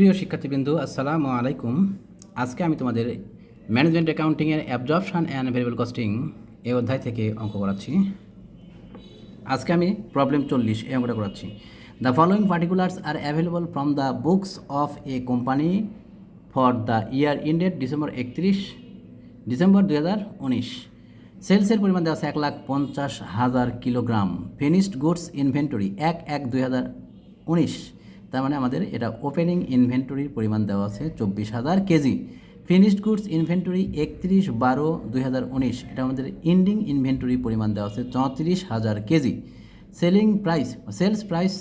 প্রিয় শিক্ষার্থীবৃন্দ, আসসালামু আলাইকুম। আজকে আমি তোমাদের ম্যানেজমেন্ট অ্যাকাউন্টিংয়ের অ্যাবজর্পশন অ্যান্ড ভেরিয়েবল কস্টিং এই অধ্যায় থেকে অঙ্ক করাচ্ছি। আজকে আমি প্রবলেম 40 এই অঙ্কটা করাচ্ছি। The following particulars R available from the books of a company for the year ended December 2019। সেলসের পরিমাণ দেওয়া আছে 1,50,000 কিলোগ্রাম। ফিনিশড গুডস ইনভেন্টরি 1/1/2019, তার মানে আমাদের এটা ওপেনিং ইনভেন্টরির পরিমাণ দেওয়া আছে 24,000 কেজি। ফিনিশড গুডস ইনভেন্টরি 31/12/2019, এটা আমাদের এন্ডিং ইনভেন্টরি পরিমাণ দেওয়া আছে 34,000 কেজি। সেলস প্রাইস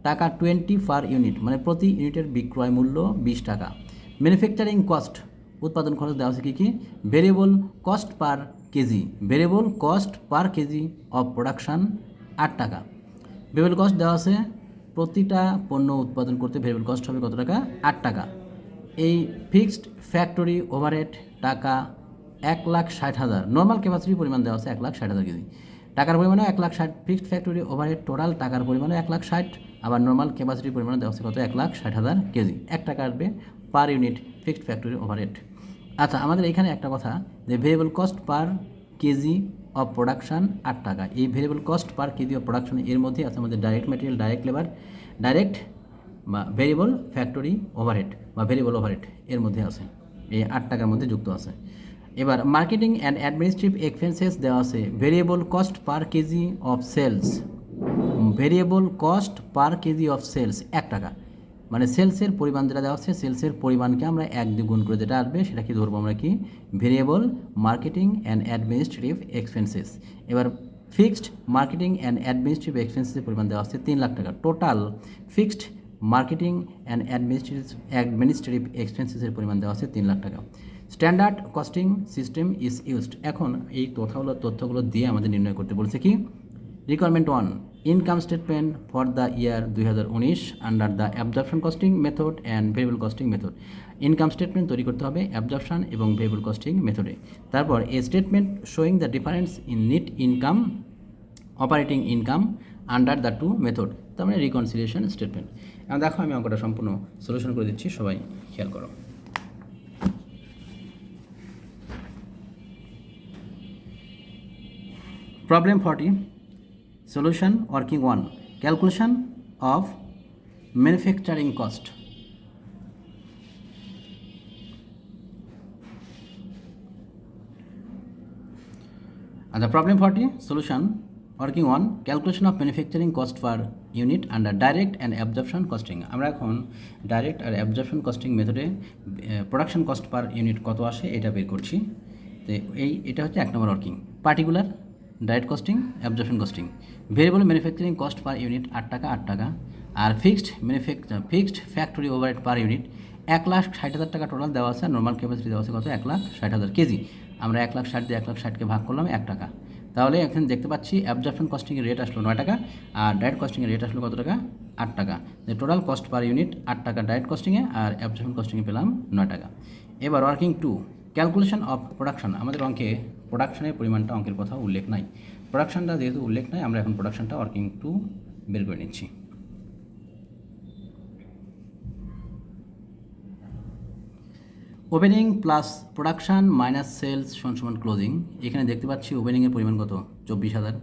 টাকা 20 পার ইউনিট, মানে প্রতি ইউনিটের বিক্রয় মূল্য 20 টাকা। ম্যানুফ্যাকচারিং কস্ট উৎপাদন খরচ দেওয়া আছে কী variable cost per KG of production 8 টাকা। ভেরিয়েবল কস্ট দেওয়া আছে প্রতিটা পণ্য উৎপাদন করতে ভেরিয়েবল কস্ট হবে কত টাকা? 8 টাকা। এই ফিক্সড ফ্যাক্টরি ওভারহেড টাকা 1,60,000। নর্মাল ক্যাপাসিটির পরিমাণ দেওয়া আছে 1,60,000 কেজি। টাকার পরিমাণও 1,60,000। ফিক্সড ফ্যাক্টরি ওভারহেড টোটাল টাকার পরিমাণও 1,60,000। আবার নর্মাল ক্যাপাসিটির পরিমাণ দেওয়া আছে কত? 1,60,000 কেজি। 1 টাকা আসবে per unit fixed factory overhead. আচ্ছা, আমাদের এখানে একটা কথা যে variable cost per KG of production 8 টাকা। এই variable cost per KG of production এর মধ্যে আছে আমাদের direct material, direct labour, direct বা ভেরিয়েবল ফ্যাক্টরি ওভারহেড বা ভেরিয়েবল ওভারহেড এর মধ্যে আছে, এই 8 টাকার মধ্যে যুক্ত আছে। এবার মার্কেটিং অ্যান্ড অ্যাডমিনিস্ট্রেটিভ এক্সপেন্সেস দেওয়া আছে variable cost per KG of sales. Variable cost per KG of sales 1 টাকা, মানে সেলসের পরিমাণ যেটা দেওয়া আছে সেলসের পরিমাণকে আমরা 1 দিয়ে গুণ করে যেটা আসবে সেটা কি ধরবো আমরা? কি variable marketing and administrative expenses. এবার ফিক্সড মার্কেটিং অ্যান্ড অ্যাডমিনিস্ট্রেটিভ এক্সপেন্সেসের পরিমাণ দেওয়া আছে 3 লাখ টাকা। Total fixed marketing and administrative এক্সপেন্সেসের পরিমাণ দেওয়া আছে 3 লাখ টাকা। Standard costing system is used. এখন এই তথ্যগুলো দিয়ে আমাদের নির্ণয় করতে বলছে কি requirement 1, income statement for the year 2019 under the absorption costing method and variable costing method. Income statement তৈরি করতে হবে অ্যাবজর্পশন এবং ভেরিয়েবল কস্টিং মেথডে। তারপর a statement showing the difference in net income, operating income under the two method, তার মানে reconciliation statement. এখন দেখো আমি অঙ্কটা সম্পূর্ণ সলিউশন করে দিচ্ছি, সবাই খেয়াল করো। Problem 40, solution working 1, calculation of manufacturing cost. The problem 40, solution working 1, calculation of manufacturing cost per unit under direct and absorption costing. আমরা এখন ডাইরেক্ট আর অ্যাবজর্পশন কস্টিং মেথডে প্রোডাকশন কস্ট পার ইউনিট কত আসে এটা বের করছি। তো এটা হচ্ছে 1 number working. Particular direct costing, absorption costing. Variable manufacturing cost per unit 8 টাকা। আর fixed factory overhead per unit 1,60,000 টাকা টোটাল দেওয়া আছে। নর্মাল ক্যাপাসিটি দেওয়া আছে কত? 1,60,000 কেজি। আমরা 1,60,000 দিয়ে 1,60,000কে ভাগ করলাম 1 টাকা। তাহলে এখন দেখতে পাচ্ছি অ্যাবজর্পশন কস্টিংয়ের রেট আসলো 9 টাকা আর ডাইরেক্ট কস্টিংয়ের রেট আসলো কত টাকা? 8 টাকা। টোটাল কস্ট পার ইউনিট 8 টাকা ডাইরেক্ট কস্টিংয়ে আর অ্যাবজর্পশন কস্টিংয়ে পেলাম 9 টাকা। এবার ওয়ার্কিং 2, ক্যালকুলেশন অফ প্রোডাকশন। আমাদের অঙ্কে প্রোডাকশনের পরিমাণটা অঙ্কের কথা উল্লেখ নাই। প্রোডাকশনটা যেহেতু উল্লেখ নাই, আমরা এখন প্রোডাকশনটা ওয়ার্কিং 2 বের করে নিচ্ছি। Opening plus production minus sales সমান ক্লোজিং। এখানে দেখতে পাচ্ছি ওপেনিংয়ের পরিমাণ কত? 24,000।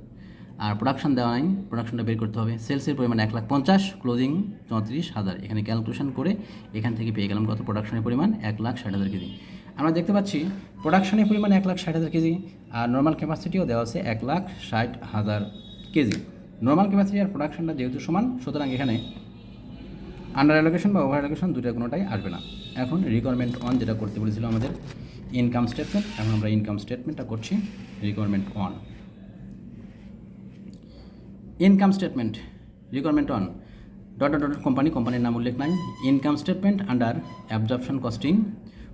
আর প্রোডাকশান দেওয়া নাই, প্রোডাকশনটা বের করতে হবে। সেলসের পরিমাণ 1,50,000, ক্লোজিং 34,000। এখানে ক্যালকুলেশন করে এখান থেকে পেয়ে গেলাম কত? প্রোডাকশনের পরিমাণ 1,60,000 কেজি। আমরা দেখতে পাচ্ছি প্রোডাকশনের পরিমাণ 1,60,000 কেজি আর নর্মাল ক্যাপাসিটিও দেওয়া আছে 1,60,000 কেজি। নর্মাল ক্যাপাসিটি আর প্রোডাকশনটা যেহেতু সমান, সুতরাং এখানে আন্ডার অ্যালোকেশন বা ওভার অ্যালোকেশন দুইটা কোনোটাই আসবে না। এখন রিকোয়ারমেন্ট 1 যেটা করতে বলেছিল আমাদের ইনকাম স্টেটমেন্ট, এখন আমরা ইনকাম স্টেটমেন্টটা করছি। Requirement 1, income statement requirement 1 dot কোম্পানির নাম উল্লেখ নাই। Income statement under absorption costing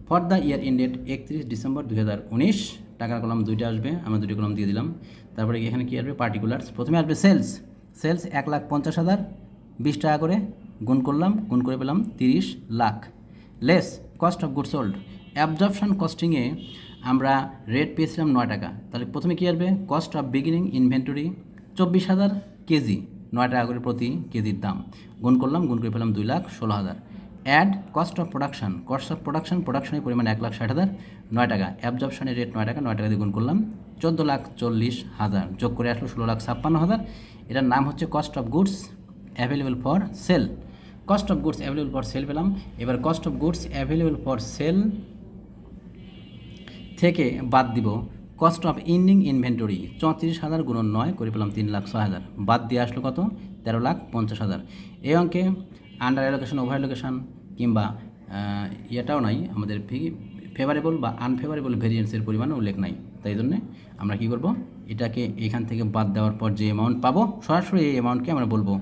for the year ended 31 December 2019। টাকার কলাম দুইটা আসবে, আমরা দুটি কলাম দিয়ে দিলাম। তারপরে এখানে কী আসবে? পার্টিকুলার্স। প্রথমে আসবে সেলস 1,50,000, 20 টাকা করে গুণ করলাম, গুণ করে পেলাম 30 lakh. Less cost of goods sold. Absorption কস্টিংয়ে আমরা রেট পেয়েছিলাম 9 টাকা। তাহলে প্রথমে কী আসবে? Cost of beginning inventory 24,000 kg, 9 টাকা করে প্রতি কেজির দাম। গুণ করলাম, গুণ করে পেলাম 2,16,000। অ্যাড কস্ট অফ প্রোডাকশন, প্রোডাকশনের পরিমাণ 1,60,000, 9 টাকা, অ্যাবজর্পশনের রেট 9 টাকা, 9 টাকা দিয়ে গুণ করলাম 14,40,000, যোগ করে আসলো 16,56,000। এটার নাম হচ্ছে cost of goods available for sale. Cost of goods available for sale পেলাম। এবার cost of goods available for sale থেকে বাদ দিব কস্ট অফ ইন্ডিং ইনভেন্টরি, 34,000 গুণন 9 করে পেলাম 3,06,000, বাদ দিয়ে আসলো কত, 13,50,000। এই অঙ্কে আন্ডার অ্যালোকেশন, ওভার অ্যালোকেশন কিংবা এটাও নাই, আমাদের ফেভারেবল বা আনফেভারেবল ভেরিয়েন্সের পরিমাণ উল্লেখ নাই। তাই জন্যে আমরা কী করব, এটাকে এখান থেকে বাদ দেওয়ার পর যে অ্যামাউন্ট পাবো সরাসরি এই অ্যামাউন্টকে আমরা বলবো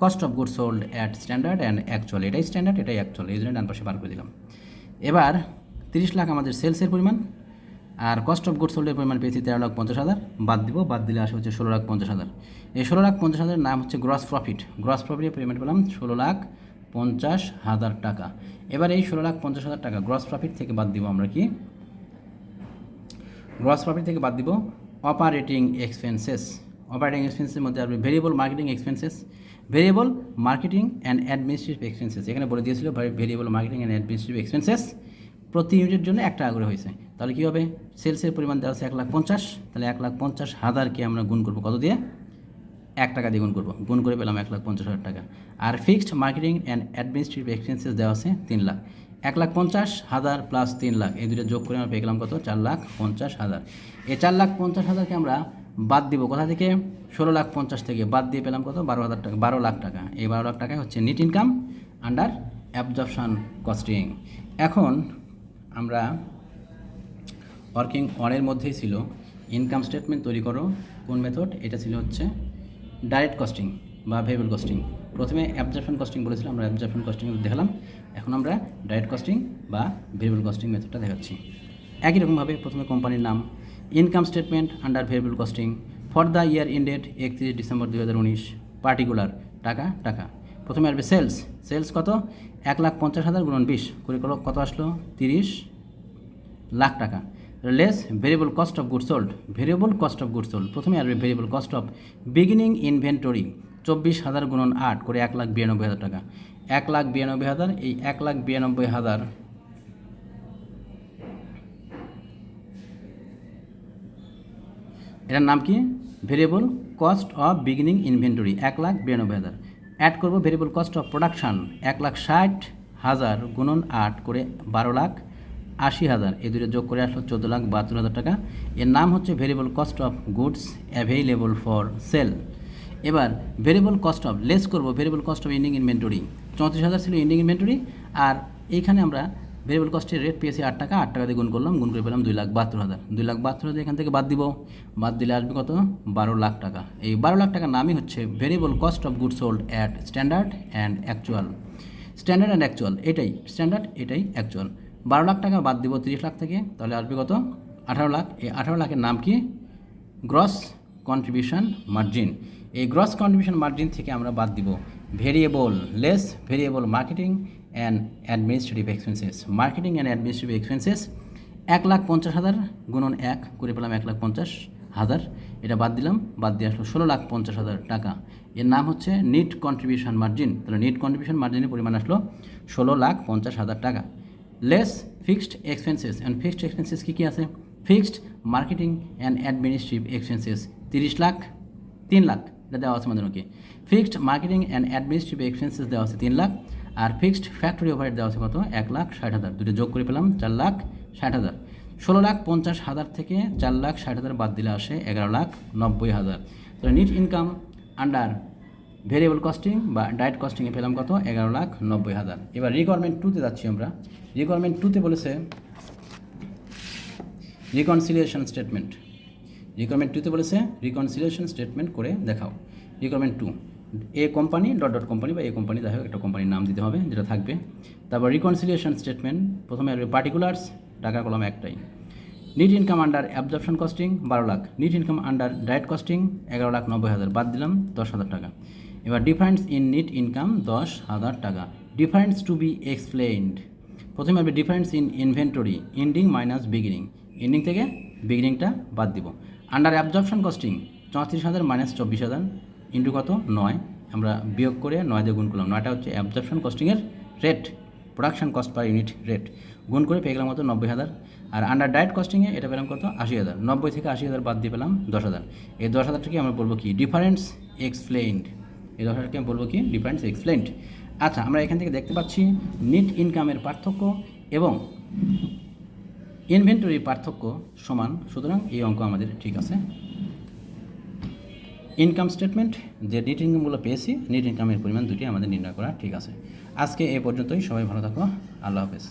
cost of goods sold at standard and actual. এটাই স্ট্যান্ডার্ড, এটাই অ্যাকচুয়াল, এই জন্য ডান পাশে বার করে দিলাম। এবার 30 লাখ আমাদের সেলসের পরিমাণ, আর কস্ট অফ গুডস সোল্ডের পরিমাণ পেয়েছি 13,50,000, বাদ দিব, বাদ দিলে আসে হচ্ছে 16,50,000। এই 16,50,000 নাম হচ্ছে গ্রস প্রফিট। গ্রস প্রফিটের পেমেন্ট পেলাম 16,50,000 টাকা। এবার এই 16,50,000 টাকা গ্রস প্রফিট থেকে বাদ দিব আমরা কি, গ্রস প্রফিট থেকে বাদ দিব অপারেটিং এক্সপেন্সেস। অপারেটিং এক্সপেন্সের মধ্যে আসবে variable marketing expenses, variable marketing and administrative expenses. এখানে বলে দিয়েছিল variable marketing and administrative expenses প্রতি ইউনিটের জন্য 1 টাকা করে হয়েছে। তাহলে কী হবে, সেলসের পরিমাণ দেওয়া আছে 1,50,000, তাহলে 1,50,000কে আমরা গুণ করবো কত দিয়ে, 1 টাকা দিয়ে গুণ করবো, গুণ করে পেলাম 1,50,000 টাকা। আর fixed marketing and administrative expenses দেওয়া আছে 3 লাখ। 1,50,000 প্লাস 3 লাখ, এই দুটো যোগ করে আমরা পেয়ে গেলাম কত, 4,50,000। এই 4,50,000কে আমরা বাদ দিব কোথা থেকে, 16,50,000 থেকে বাদ দিয়ে পেলাম কত, 12,000 টাকা, 12 লাখ টাকা। এই 12 লাখ টাকা হচ্ছে net income under absorption costing. এখন আমরা ওয়ার্কিং ওয়ানের মধ্যেই ছিল ইনকাম স্টেটমেন্ট তৈরি করো, কোন মেথড, এটা ছিল হচ্ছে ডাইরেক্ট কস্টিং বা ভেরিয়েবল কস্টিং। প্রথমে অ্যাবজর্পশন কস্টিং বলেছিলাম, আমরা অ্যাবজর্পশন কস্টিং দেখালাম, এখন আমরা ডাইরেক্ট কস্টিং বা ভেরিয়েবল কস্টিং মেথডটা দেখাচ্ছি। একই রকমভাবে প্রথমে কোম্পানির নাম, income statement under variable costing for the year ended 31 December 2019, particular টাকা টাকা। প্রথমে আসবে সেলস, সেলস কত, 1,50,000 গুণন 20 করে কত আসলো, 30 লাখ টাকা। Less variable cost of goods sold, variable cost of goods sold, প্রথমে আসবে variable cost of beginning inventory 24,000 গুণন 8 করে 1,92,000 টাকা। 1,92,000, এই 1,92,000 এটার নাম কি, variable cost of beginning inventory 1,92,000। Add করবো ভেরিয়েবল কস্ট অফ প্রোডাকশান 1,60,000 গুণন 8 করে 12,80,000, এই দুটো যোগ করে আসলো 14,72,000 টাকা। এর নাম হচ্ছে variable cost of goods available for sale. এবার ভেরিয়েবল কস্ট অফ লেস করবো variable cost of ending inventory, 34,000 ছিল ইন্ডিং ইনভেন্টরি, আর এইখানে আমরা ভেরিয়েবল কস্টের রেট পেয়েছি 8 টাকা, 8 টাকা দিয়ে গুণ করলাম, গুণ করে পেলাম 2,72,000। 2,72,000 এখান থেকে বাদ দিব, বাদ দিলে আসবে কত, 12 লাখ টাকা। এই 12 লাখ টাকার নামই হচ্ছে variable cost of goods sold at standard and actual. Standard and actual, এটাই স্ট্যান্ডার্ড, এটাই অ্যাকচুয়াল। 12 লাখ টাকা বাদ দিব 30 লাখ থেকে, তাহলে আসবে কত, 18 লাখ। এই 18 লাখের নাম কি, গ্রস কন্ট্রিবিউশন মার্জিন। এই গ্রস কন্ট্রিবিউশন মার্জিন থেকে আমরা বাদ দিব variable less variable marketing and administrative expenses. Marketing and administrative expenses 1,50,000 গুণন 1 করে পেলাম 1,50,000, এটা বাদ দিলাম, বাদ দিয়ে আসলো 16,50,000 টাকা। এর নাম হচ্ছে নিট কন্ট্রিবিউশন মার্জিন। তাহলে নিট কন্ট্রিবিউশন মার্জিনের পরিমাণ আসলো 16,50,000 টাকা। Less fixed expenses, and fixed expenses কী কী আছে, fixed marketing and administrative expenses 30 lakh, 3 lakh এটা দেওয়া আছে আমাদের। Okay, fixed marketing and administrative expenses দেওয়া আছে 3 লাখ, আর ফিক্সড ফ্যাক্টরি ওভারহেড দেওয়া আছে কত, 1,60,000, দুটো যোগ করে পেলাম 4,60,000। 16,50,000 থেকে 4,60,000 বাদ দিলে আসে 11,90,000। তাহলে NEET income under variable costing বা ডাইরেক্ট কস্টিংয়ে পেলাম কত, 11,90,000। এবার রিকোয়ারমেন্ট 2-তে যাচ্ছি আমরা। রিকোয়ারমেন্ট 2-তে বলেছে রিকনসিলিয়েশন স্টেটমেন্ট। রিকোয়ারমেন্ট 2-তে বলেছে রিকনসিলিয়েশন স্টেটমেন্ট করে দেখাও। Requirement 2, a company dot dot company বা এ কোম্পানি, যাই হোক একটা কোম্পানির নাম দিতে হবে যেটা থাকবে। তারপর রিকনসিলিয়েশন স্টেটমেন্ট, প্রথমে আসবে পার্টিকুলার্স, টাকা কলম একটাই। NEET income under absorption costing 12 lakh, NEET income under direct costing 11,90,000, বাদ দিলাম 10,000 টাকা। এবার ডিফারেন্স ইন নিট ইনকাম 10,000 টাকা। ডিফারেন্স টু বি এক্সপ্লেইনড, প্রথমে আসবে difference in inventory ending minus beginning, ending থেকে বিগিনিংটা বাদ দিব। Under absorption costing 34,000 minus 24,000 into কত, 9, আমরা বিয়োগ করে 9 দিয়ে গুণ করলাম, 9টা হচ্ছে অ্যাবজর্পশন কস্টিংয়ের rate, production cost per unit rate গুণ করে পেয়ে গেলাম কত 90,000। আর আন্ডার ডাইরেক্ট কস্টিংয়ে এটা পেলাম কত 80,000। 90 থেকে 80,000 বাদ দিয়ে পেলাম 10,000। এই 10,000টাকে আমরা বলবো কি ডিফারেন্স এক্সপ্লেইনড। এই 10,000টাকে আমি বলবো কি ডিফারেন্স এক্সপ্লেইনড। আচ্ছা, আমরা এখান থেকে দেখতে পাচ্ছি নেট ইনকামের পার্থক্য এবং ইনভেন্টরি পার্থক্য সমান, সুতরাং এই অঙ্ক আমাদের ঠিক আছে। ইনকাম স্টেটমেন্ট যে নেট ইনকামগুলো পেয়েছি, নেট ইনকামের পরিমাণ দুটি আমাদের নির্ণয় করা ঠিক আছে। আজকে এ পর্যন্তই, সবাই ভালো থাকো, আল্লাহ হাফেজ।